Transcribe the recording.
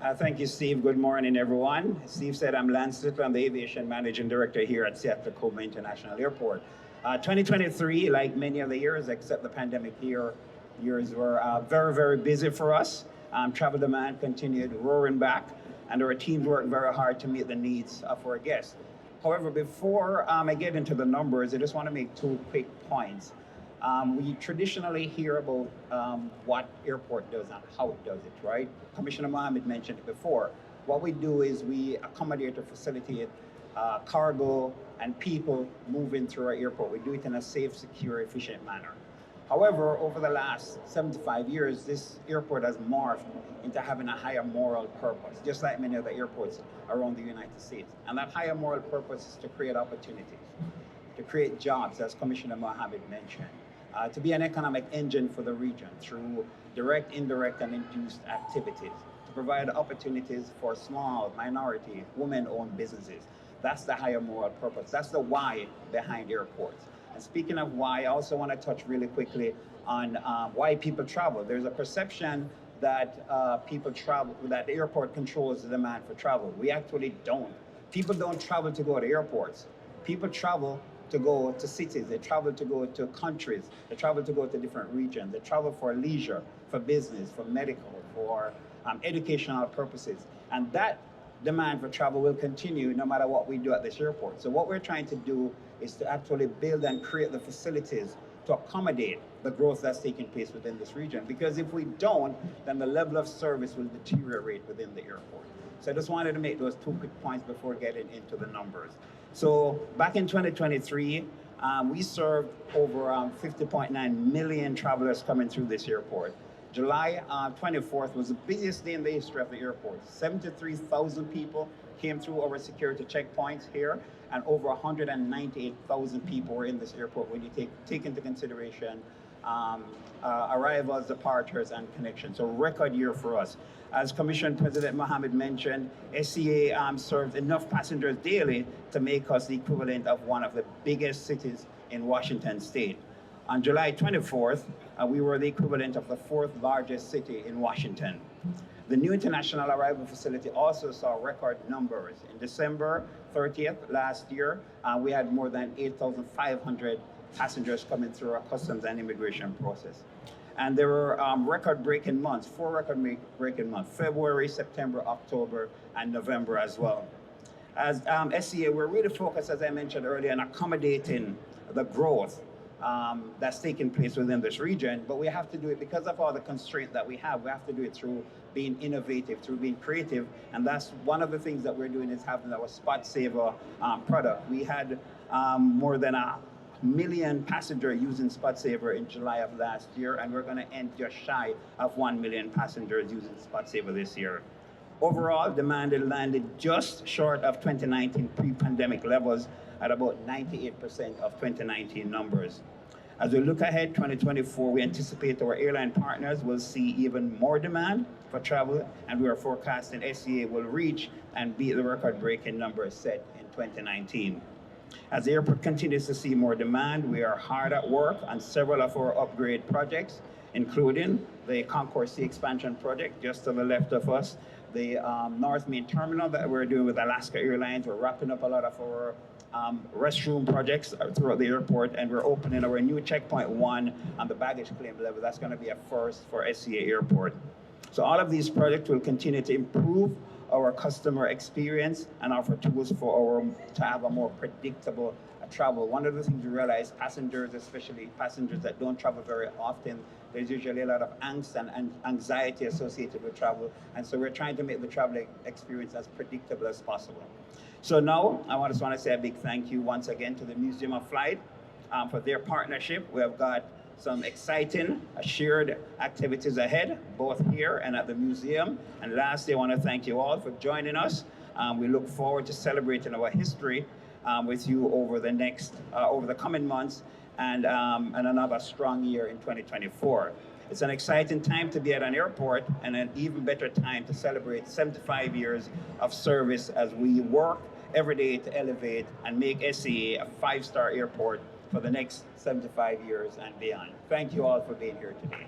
Thank you, Steve. Good morning, everyone. Steve said I'm Lance Lyttle. I'm the Aviation Managing Director here at Seattle-Tacoma International Airport. 2023, like many of the years except the pandemic years were very, very busy for us. Travel demand continued roaring back, and our teams worked very hard to meet the needs of our guests. However, before I get into the numbers, I just want to make two quick points. We traditionally hear about what airport does and how it does it, right? Commissioner Mohammed mentioned it before. What we do is we accommodate or facilitate cargo and people moving through our airport. We do it in a safe, secure, efficient manner. However, over the last 75 years, this airport has morphed into having a higher moral purpose, just like many other airports around the United States. And that higher moral purpose is to create opportunities, to create jobs, as Commissioner Mohammed mentioned, to be an economic engine for the region through direct, indirect, and induced activities, to provide opportunities for small, minority, women-owned businesses. That's the higher moral purpose. That's the why behind airports. And speaking of why, I also want to touch really quickly on why people travel. There's a perception that people travel, that the airport controls the demand for travel. We actually don't. People don't travel to go to airports. People travel to go to cities, they travel to go to countries, they travel to go to different regions, they travel for leisure, for business, for medical, for educational purposes. And that demand for travel will continue no matter what we do at this airport. So what we're trying to do is to actually build and create the facilities to accommodate the growth that's taking place within this region. Because if we don't, then the level of service will deteriorate within the airport. So I just wanted to make those two quick points before getting into the numbers. So back in 2023, we served over 50.9 million travelers coming through this airport. July 24th was the busiest day in the history of the airport. 73,000 people came through our security checkpoints here, and over 198,000 people were in this airport when you take into consideration arrivals, departures, and connections. So record year for us. As Commission President Mohammed mentioned, SCA serves enough passengers daily to make us the equivalent of one of the biggest cities in Washington state. On July 24th, we were the equivalent of the fourth largest city in Washington. The new international arrival facility also saw record numbers. In December 30th last year, we had more than 8,500 passengers coming through our customs and immigration process. And there were record-breaking months, 4 record-breaking months, February, September, October, and November as well. As SCA, we're really focused, as I mentioned earlier, on accommodating the growth that's taking place within this region, but we have to do it because of all the constraints that we have. We have to do it through being innovative, through being creative, and that's one of the things that we're doing is having our Spot Saver product. We had more than 1 million passengers using Spot Saver in July of last year, and we're going to end just shy of 1 million passengers using Spot Saver this year. Overall, demand landed just short of 2019 pre-pandemic levels at about 98% of 2019 numbers. As we look ahead, 2024, we anticipate our airline partners will see even more demand for travel, and we are forecasting SCA will reach and beat the record-breaking numbers set in 2019. As the airport continues to see more demand, we are hard at work on several of our upgrade projects, including the Concourse C expansion project just to the left of us, the North Main Terminal that we're doing with Alaska Airlines. We're wrapping up a lot of our restroom projects throughout the airport, and we're opening our new Checkpoint 1 on the baggage claim level. That's going to be a first for SCA Airport. So all of these projects will continue to improve our customer experience and offer tools for to have a more predictable travel. One of the things we realize, passengers, especially passengers that don't travel very often, there's usually a lot of angst and anxiety associated with travel. And so we're trying to make the travel experience as predictable as possible. So now I just want to say a big thank you once again to the Museum of Flight for their partnership. We have got some exciting shared activities ahead, both here and at the museum. And lastly, I want to thank you all for joining us. We look forward to celebrating our history with you over the coming months and another strong year in 2024. It's an exciting time to be at an airport and an even better time to celebrate 75 years of service as we work every day to elevate and make SCA a 5-star airport for the next 75 years and beyond. Thank you all for being here today.